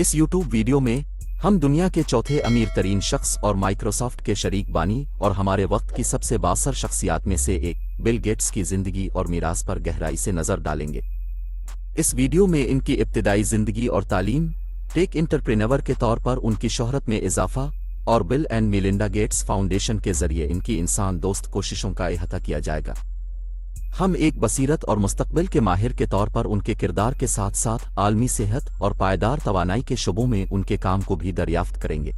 इस YouTube video में हम दुनिया के चौथे अमीर तरीन शख्स और माइक्रोसॉफ्ट के शरीक बानी और हमारे वक्त की सबसे बासर शख्सियात में से एक बिल गेट्स की जिंदगी और मीरास पर गहराई से नजर डालेंगे। इस वीडियो में इनकी इब्तिदाई जिंदगी और तालीम, टेक एंटरप्रेन्योर के तौर पर उनकी शोहरत में इजाफा और bill and Melinda Gates foundation के जरिए इनकी इंसान दोस्त कोशिशों का अहाता किया जाएगा। हम एक बसीरत और मुस्तकबिल के माहिर के तौर पर उनके किरदार के साथ साथ आलमी सेहत और पायदार तवानाई के शुबों में उनके काम को भी दरियाफ्त करेंगे।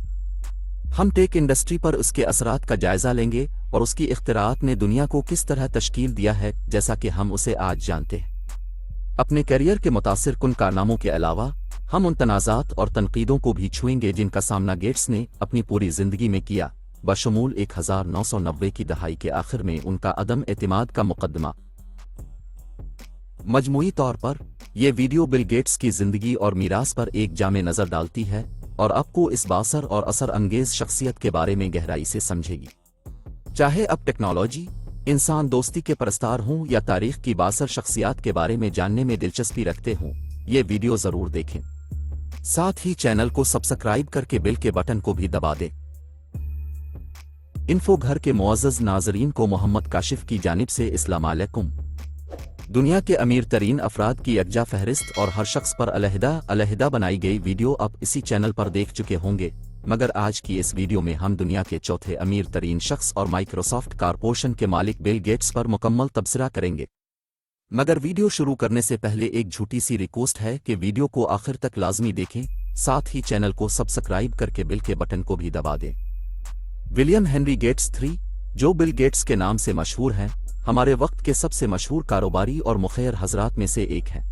हम टेक इंडस्ट्री पर उसके असरात का जायजा लेंगे और उसकी इख्तिराआत ने दुनिया को किस तरह तश्कील दिया है जैसा कि हम उसे आज जानते हैं। अपने करियर के मुतासिर कुन कारनामों के अलावा हम उन तनाज़ात और तनकीदों को भी छुएंगे जिनका सामना गेट्स ने अपनी पूरी जिंदगी में किया, बशमूल 1990 की दहाई के आखिर में उनका अदम एतमाद का मुकदमा। मजमूई तौर पर यह वीडियो बिल गेट्स की जिंदगी और मीरास पर एक जामे नजर डालती है और आपको इस बासर और असर अंगेज शख्सियत के बारे में गहराई से समझेगी। चाहे अब टेक्नोलॉजी, इंसान दोस्ती के परस्तार हों या तारीख की बासर शख्सियात के बारे में जानने में दिलचस्पी रखते हों, ये वीडियो जरूर देखें। साथ ही चैनल को सब्सक्राइब करके बेल के बटन को भी दबा दें। इन्फो घर के मुअज़्ज़ज़ नाज़रीन को मोहम्मद काशिफ की जानिब से अस्सलाम वालेकुम। दुनिया के अमीर तरीन अफराद की यकजा फहरिस्त और हर शख्स पर अलहदा बनाई गई वीडियो आप इसी चैनल पर देख चुके होंगे, मगर आज की इस वीडियो में हम दुनिया के चौथे अमीर तरीन शख्स और माइक्रोसॉफ्ट कारपोरेशन के मालिक बिल गेट्स पर मुकम्मल तबसरा करेंगे। मगर वीडियो शुरू करने से पहले एक झूठी सी रिक्वेस्ट है कि वीडियो को आखिर तक लाजमी देखें, साथ ही चैनल को सब्सक्राइब करके बेल के बटन को भी दबा दें। विलियम हेनरी गेट्स III, जो बिल गेट्स के नाम से मशहूर हैं, हमारे वक्त के सबसे मशहूर कारोबारी और मुखैर हजरात में से एक हैं।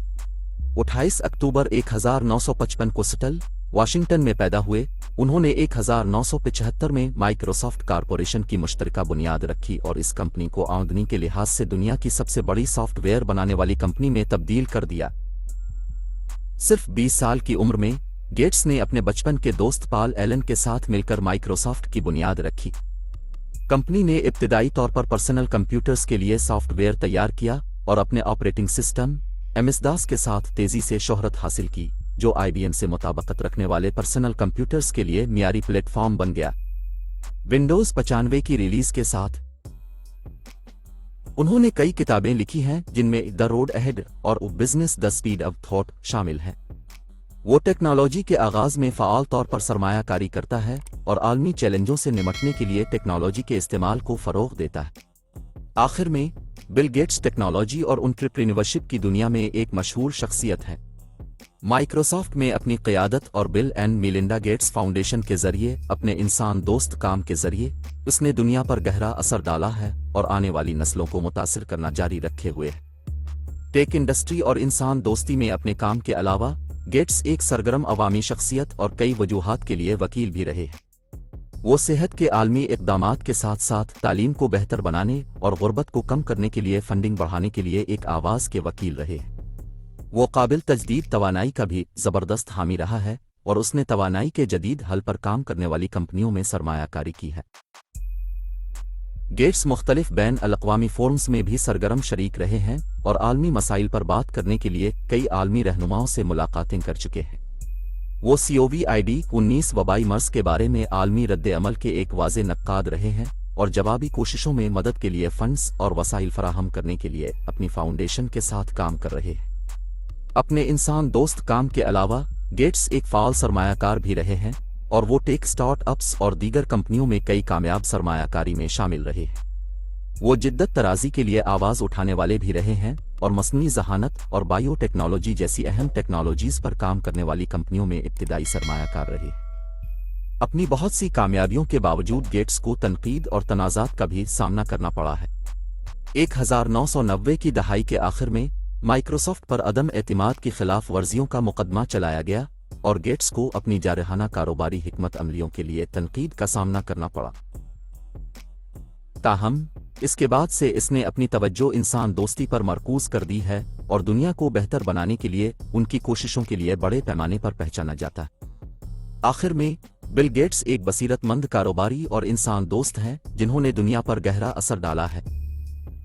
28 अक्टूबर 1955 को सिएटल, वाशिंगटन में पैदा हुए। उन्होंने 1975 में माइक्रोसॉफ्ट कारपोरेशन की मुश्तरका बुनियाद रखी और इस कंपनी को आमदनी के लिहाज से दुनिया की सबसे बड़ी सॉफ्टवेयर बनाने वाली कंपनी में तब्दील कर दिया। सिर्फ 20 साल की उम्र में गेट्स ने अपने बचपन के दोस्त पॉल एलन के साथ मिलकर माइक्रोसॉफ्ट की बुनियाद रखी। कंपनी ने इब्तिदाई तौर पर पर्सनल कंप्यूटर्स के लिए सॉफ्टवेयर तैयार किया और अपने ऑपरेटिंग सिस्टम MS-DOS के साथ तेजी से शोहरत हासिल की, जो IBM से मुताबिकत रखने वाले पर्सनल कंप्यूटर्स के लिए मियारी प्लेटफॉर्म बन गया। विंडोज 95 की रिलीज के साथ उन्होंने कई किताबें लिखी हैं जिनमें द रोड अहेड और business the speed of thought शामिल हैं। वो टेक्नोलॉजी के आगाज में फ़आल तौर पर सरमायाकारी करता है और आलमी चैलेंजों से निमटने के लिए टेक्नोलॉजी के इस्तेमाल को फ़रोग़ देता है। आखिर में बिल गेट्स टेक्नोलॉजी और एंटरप्रेन्योरशिप की दुनिया में एक मशहूर शख्सियत है। माइक्रोसॉफ्ट में अपनी क़यादत और bill and Melinda Gates foundation के जरिए अपने इंसान दोस्त काम के जरिए उसने दुनिया पर गहरा असर डाला है और आने वाली नस्लों को मुतासिर करना जारी रखे हुए है। टेक इंडस्ट्री और इंसान दोस्ती में अपने काम के अलावा गेट्स एक सरगर्म अवामी शख्सियत और कई वजूहात के लिए वकील भी रहे हैं। वो सेहत के आलमी इक़दामात के साथ साथ तालीम को बेहतर बनाने और गुर्बत को कम करने के लिए फंडिंग बढ़ाने के लिए एक आवाज़ के वकील रहे हैं। वो काबिल तजदीद तवानाई का भी ज़बरदस्त हामी रहा है और उसने तवानाई के जदीद हल पर काम करने वाली कंपनियों में सरमायाकारी की है। गेट्स मुख्तलिफ बैन अल-अक़वामी फोरम्स में भी सरगर्म शरीक रहे हैं और आलमी मसाइल पर बात करने के लिए कई आलमी रहनुमाओं से मुलाकातें कर चुके हैं। वो COVID-19 वबाई मर्ज के बारे में आलमी रद्द-ए-अमल के एक वाज़े नक्काद रहे हैं और जवाबी कोशिशों में मदद के लिए फंड्स और वसाइल फराहम करने के लिए अपनी फाउंडेशन के साथ काम कर रहे हैं। अपने इंसान दोस्त काम के अलावा गेट्स एक फ़ाल सरमायाकार भी रहे हैं और वो टेक स्टार्टअप्स और दीगर कंपनियों में कई कामयाब सरमायाकारी में शामिल रहे हैं। वो जिद्दत तराजी के लिए आवाज़ उठाने वाले भी रहे हैं और मसनूई ज़हानत और बायोटेक्नोलॉजी जैसी अहम टेक्नोलॉजीज़ पर काम करने वाली कंपनियों में इब्तिदाई सरमायाकार रहे। अपनी बहुत सी कामयाबियों के बावजूद गेट्स को तनकीद और तनाज़ात का भी सामना करना पड़ा है। 1990 की दहाई के आखिर में माइक्रोसॉफ्ट पर अदम एतमाद की खिलाफ वर्जियों का मुकदमा चलाया गया और गेट्स को अपनी जारहाना कारोबारी हिकमत अमलियों के लिए तनकीद का सामना करना पड़ा। ताहम इसके बाद से इसने अपनी तवज्जो इंसान दोस्ती पर मरकूज कर दी है और दुनिया को बेहतर बनाने के लिए उनकी कोशिशों के लिए बड़े पैमाने पर पहचाना जाता है। आखिर में बिल गेट्स एक बसीरतमंद कारोबारी और इंसान दोस्त हैं जिन्होंने दुनिया पर गहरा असर डाला है।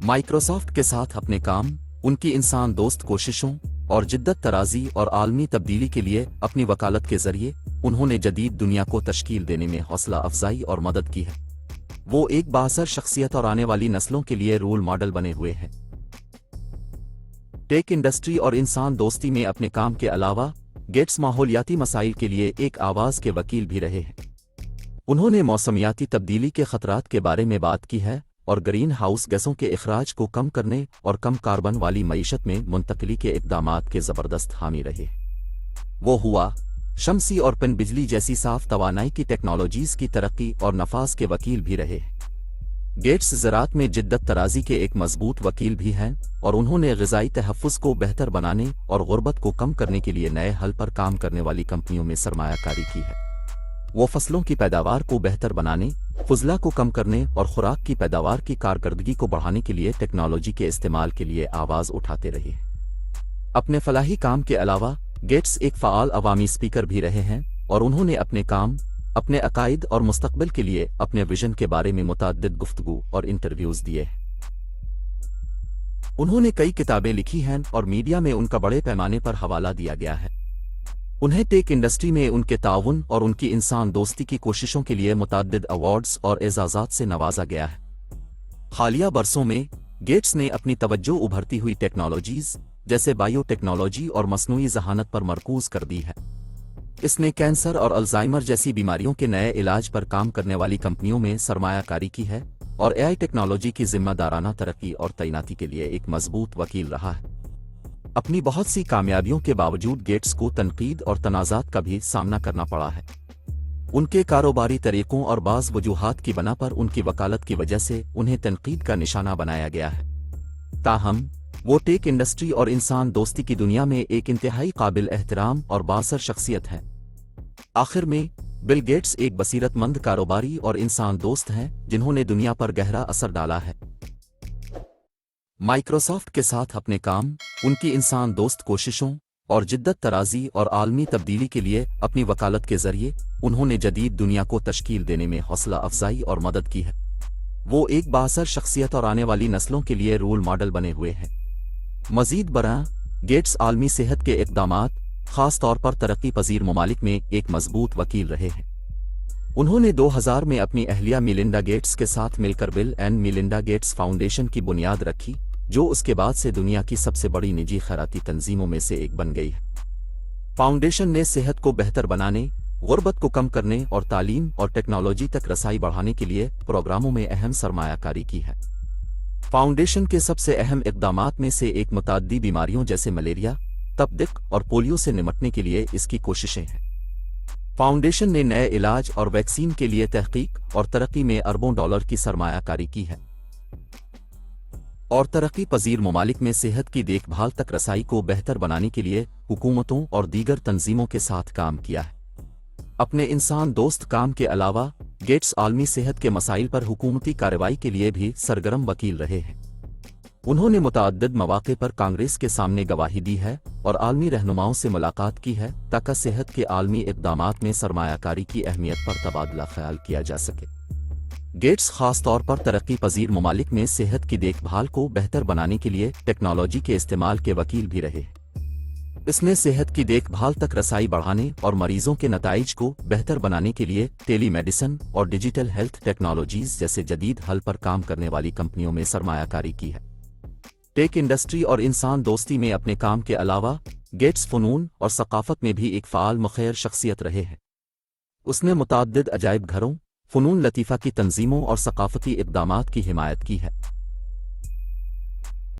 माइक्रोसॉफ्ट के साथ अपने काम, उनकी इंसान दोस्त कोशिशों اور جدت طرازی اور عالمی تبدیلی کے لیے اپنی وکالت کے ذریعے انہوں نے جدید دنیا کو تشکیل دینے میں حوصلہ افزائی اور مدد کی ہے۔ وہ ایک بااثر شخصیت اور آنے والی نسلوں کے لیے رول ماڈل بنے ہوئے ہیں۔ ٹیک انڈسٹری اور انسان دوستی میں اپنے کام کے علاوہ گیٹس ماحولیاتی مسائل کے لیے ایک آواز کے وکیل بھی رہے ہیں۔ انہوں نے موسمیاتی تبدیلی کے خطرات کے بارے میں بات کی ہے اور گرین ہاؤس گیسوں کے اخراج کو کم کرنے اور کم کاربن والی معیشت میں منتقلی کے اقدامات کے زبردست حامی رہے۔ وہ ہوا شمسی اور پن بجلی جیسی صاف توانائی کی ٹیکنالوجیز کی ترقی اور نفاذ کے وکیل بھی رہے۔ گیٹس زراعت میں جدت طرازی کے ایک مضبوط وکیل بھی ہیں اور انہوں نے غذائی تحفظ کو بہتر بنانے اور غربت کو کم کرنے کے لیے نئے حل پر کام کرنے والی کمپنیوں میں سرمایہ کاری کی ہے۔ وہ فصلوں کی پیداوار کو بہتر بنانے، فضلہ کو کم کرنے اور خوراک کی پیداوار کی کارکردگی کو بڑھانے کے لیے ٹیکنالوجی کے استعمال کے لیے آواز اٹھاتے رہے۔ اپنے فلاحی کام کے علاوہ گیٹس ایک فعال عوامی اسپیکر بھی رہے ہیں اور انہوں نے اپنے کام، اپنے عقائد اور مستقبل کے لیے اپنے ویژن کے بارے میں متعدد گفتگو اور انٹرویوز دیے۔ انہوں نے کئی کتابیں لکھی ہیں اور میڈیا میں ان کا بڑے پیمانے پر حوالہ دیا گیا ہے۔ انہیں ٹیک انڈسٹری میں ان کے تعاون اور ان کی انسان دوستی کی کوششوں کے لیے متعدد ایوارڈز اور اعزازات سے نوازا گیا ہے۔ حالیہ برسوں میں گیٹس نے اپنی توجہ ابھرتی ہوئی ٹیکنالوجیز جیسے بائیو ٹیکنالوجی اور مصنوعی ذہانت پر مرکوز کر دی ہے۔ اس نے کینسر اور الزائمر جیسی بیماریوں کے نئے علاج پر کام کرنے والی کمپنیوں میں سرمایہ کاری کی ہے اور اے آئی ٹیکنالوجی کی ذمہ دارانہ ترقی اور تعیناتی کے لیے ایک مضبوط وکیل رہا ہے۔ اپنی بہت سی کامیابیوں کے باوجود گیٹس کو تنقید اور تنازعات کا بھی سامنا کرنا پڑا ہے۔ ان کے کاروباری طریقوں اور بعض وجوہات کی بنا پر ان کی وکالت کی وجہ سے انہیں تنقید کا نشانہ بنایا گیا ہے۔ تاہم وہ ٹیک انڈسٹری اور انسان دوستی کی دنیا میں ایک انتہائی قابل احترام اور بااثر شخصیت ہے۔ آخر میں بل گیٹس ایک بصیرت مند کاروباری اور انسان دوست ہیں جنہوں نے دنیا پر گہرا اثر ڈالا ہے۔ مائیکروسافٹ کے ساتھ اپنے کام، ان کی انسان دوست کوششوں اور جدت طرازی اور عالمی تبدیلی کے لیے اپنی وکالت کے ذریعے انہوں نے جدید دنیا کو تشکیل دینے میں حوصلہ افزائی اور مدد کی ہے۔ وہ ایک بااثر شخصیت اور آنے والی نسلوں کے لیے رول ماڈل بنے ہوئے ہیں۔ مزید برآں گیٹس عالمی صحت کے اقدامات، خاص طور پر ترقی پذیر ممالک میں ایک مضبوط وکیل رہے ہیں۔ انہوں نے 2000 میں اپنی اہلیہ میلنڈا گیٹس کے ساتھ مل کر بل اینڈ میلنڈا گیٹس فاؤنڈیشن کی بنیاد رکھی، جو اس کے بعد سے دنیا کی سب سے بڑی نجی خیراتی تنظیموں میں سے ایک بن گئی ہے۔ فاؤنڈیشن نے صحت کو بہتر بنانے، غربت کو کم کرنے اور تعلیم اور ٹیکنالوجی تک رسائی بڑھانے کے لیے پروگراموں میں اہم سرمایہ کاری کی ہے۔ فاؤنڈیشن کے سب سے اہم اقدامات میں سے ایک متعدی بیماریوں جیسے ملیریا، تپ اور پولیو سے نمٹنے کے لیے اس کی کوششیں ہیں۔ فاؤنڈیشن نے نئے علاج اور ویکسین کے لیے تحقیق اور ترقی میں اربوں ڈالر کی سرمایہ کاری کی ہے اور ترقی پذیر ممالک میں صحت کی دیکھ بھال تک رسائی کو بہتر بنانے کے لیے حکومتوں اور دیگر تنظیموں کے ساتھ کام کیا ہے۔ اپنے انسان دوست کام کے علاوہ گیٹس عالمی صحت کے مسائل پر حکومتی کارروائی کے لیے بھی سرگرم وکیل رہے ہیں۔ انہوں نے متعدد مواقع پر کانگریس کے سامنے گواہی دی ہے اور عالمی رہنماؤں سے ملاقات کی ہے تاکہ صحت کے عالمی اقدامات میں سرمایہ کاری کی اہمیت پر تبادلہ خیال کیا جا سکے۔ گیٹس خاص طور پر ترقی پذیر ممالک میں صحت کی دیکھ بھال کو بہتر بنانے کے لیے ٹیکنالوجی کے استعمال کے وکیل بھی رہے۔ اس نے صحت کی دیکھ بھال تک رسائی بڑھانے اور مریضوں کے نتائج کو بہتر بنانے کے لیے ٹیلی میڈیسن اور ڈیجیٹل ہیلتھ ٹیکنالوجیز جیسے جدید حل پر کام کرنے والی کمپنیوں میں سرمایہ کاری کی ہے۔ ٹیک انڈسٹری اور انسان دوستی میں اپنے کام کے علاوہ گیٹس فنون اور ثقافت میں بھی ایک فعال مخیر شخصیت رہے ہیں۔ اس نے متعدد عجائب گھروں، فنون لطیفہ کی تنظیموں اور ثقافتی اقدامات کی حمایت کی ہے۔